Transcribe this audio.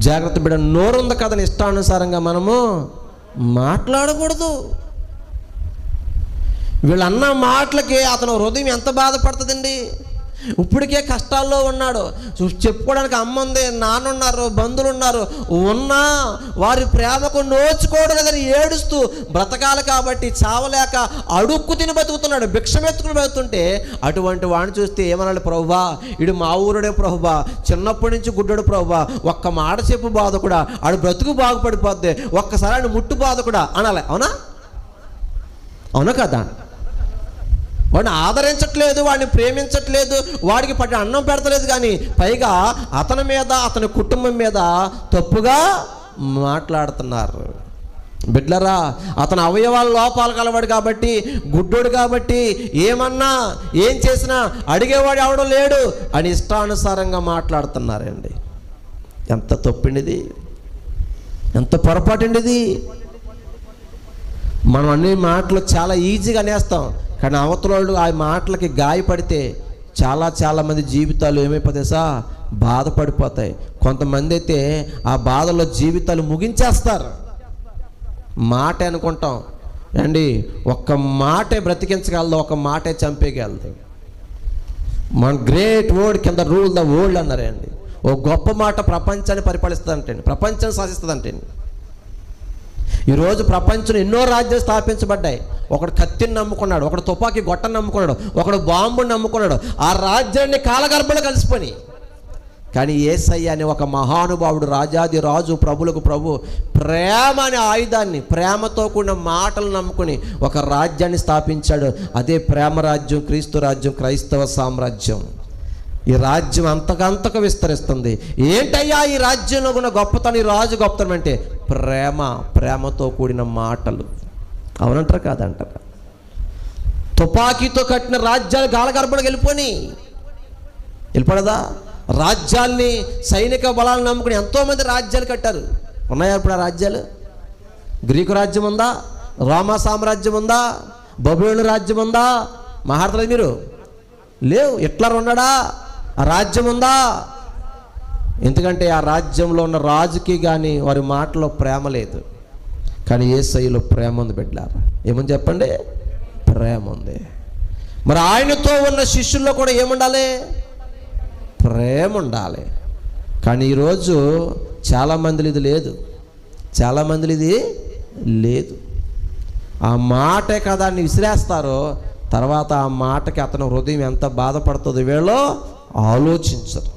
జాగ్రత్త బిడ్డ, నోరుంది కదని ఇష్టానుసారంగా మనము మాట్లాడకూడదు. వీళ్ళు అన్న మాటలకి అతను హృదయం ఎంత బాధపడుతుందండి. ఇప్పటికే కష్టాల్లో ఉన్నాడు, చెప్పుకోవడానికి అమ్మ ఉంది, నాన్న ఉన్నారు, బంధువులు ఉన్నారు, ఉన్నా వారి ప్రేమకు నోచుకోవడం లేదని ఏడుస్తూ బ్రతకాలి కాబట్టి చావలేక అడుక్కు తిని బతుకుతున్నాడు, భిక్షమెత్తుకుని బతుకుతుంటే అటువంటి వాడిని చూస్తే ఏమనాలి? ప్రభువా, ఇడు మా ఊరుడే ప్రభువా, చిన్నప్పటి నుంచి గుడ్డడు ప్రభువా, ఒక్క మాట చెప్పు బాధ కూడా, ఆడు బ్రతుకు బాగుపడిపోద్ది, ఒక్కసారి ఆయన ముట్టు బాధ కూడా అనాలి. అవునా? అవునా కదా? వాడిని ఆదరించట్లేదు, వాడిని ప్రేమించట్లేదు, వాడికి పట్టిన అన్నం పెడతలేదు, కానీ పైగా అతని మీద అతని కుటుంబం మీద తప్పుగా మాట్లాడుతున్నారు. బిడ్డలారా, అతను అవయవాల లోపాలు కలవాడు కాబట్టి, గుడ్డోడు కాబట్టి, ఏమన్నా ఏం చేసినా అడిగేవాడు ఎవడో లేడు అని ఇష్టానుసారంగా మాట్లాడుతున్నారండి. ఎంత తప్పిండిది, ఎంత పొరపాటుండిది. మనం అన్ని మాటలు చాలా ఈజీగా అనేస్తాం, కానీ అవతలోళ్ళు ఆ మాటలకి గాయపడితే చాలామంది జీవితాలు ఏమైపోతాయి? బాధపడిపోతాయి. కొంతమంది అయితే ఆ బాధలో జీవితాలు ముగించేస్తారు. మాట అనుకుంటాం అండి, ఒక్క మాటే బ్రతికించగలదు, ఒక మాటే చంపేయగలదు. మన గ్రేట్ వర్డ్ కింద రూల్ ద వరల్డ్ అన్నారే అండి. ఓ గొప్ప మాట ప్రపంచాన్ని పరిపాలిస్తుందంటే, ప్రపంచాన్ని శాసిస్తుందంటే. ఈరోజు ప్రపంచంలో ఎన్నో రాజ్యాలు స్థాపించబడ్డాయి. ఒకడు కత్తిని నమ్ముకున్నాడు, ఒకడు తుపాకీ గొట్టని నమ్ముకున్నాడు, ఒకడు బాంబుని నమ్ముకున్నాడు. ఆ రాజ్యాన్ని కాలగర్భంలో కలిసిపోయి. కానీ యేసయ్య అనే ఒక మహానుభావుడు, రాజాది రాజు, ప్రభులకు ప్రభు, ప్రేమ అనే ఆయుధాన్ని, ప్రేమతో కూడిన మాటలు నమ్ముకుని ఒక రాజ్యాన్ని స్థాపించాడు. అదే ప్రేమ రాజ్యం, క్రీస్తు రాజ్యం, క్రైస్తవ సామ్రాజ్యం. ఈ రాజ్యం అంతకంతకు విస్తరిస్తుంది. ఏంటయ్యా ఈ రాజ్యంలో ఉన్న గొప్పతనం, ఈ రాజు గొప్పతనం అంటే ప్రేమతో కూడిన మాటలు. అవునంటారు కాదంటారా? తుపాకీతో కట్టిన రాజ్యాలు గాలగర్భంలోకి వెళ్ళిపోదా? రాజ్యాల్ని, సైనిక బలాలను నమ్ముకుని ఎంతోమంది రాజ్యాలు కట్టారు. ఉన్నాయా ఇప్పుడు ఆ రాజ్యాలు? గ్రీకు రాజ్యం ఉందా? రోమా సామ్రాజ్యం ఉందా? బబులోను రాజ్యం ఉందా? మాట్లాడలేదు మీరు? లేవు. హిట్లర్ ఉన్నాడా? ఆ రాజ్యం ఉందా? ఎందుకంటే ఆ రాజ్యంలో ఉన్న రాజుకి కానీ వారి మాటలో ప్రేమ లేదు. కానీ యేసయ్యలో ప్రేమ ఉంది బిడ్డలారా. ఏమని చెప్పండి? ప్రేమ ఉంది. మరి ఆయనతో ఉన్న శిష్యుల్లో కూడా ఏముండాలి? ప్రేమ ఉండాలి. కానీ ఈరోజు చాలామందిలో ఇది లేదు, చాలామందిలో ఇది లేదు. ఆ మాటే కదా అని విసిరేస్తారో, తర్వాత ఆ మాటకి అతని హృదయం ఎంత బాధపడుతుందో వీళ్ళు ఆలోచించరు.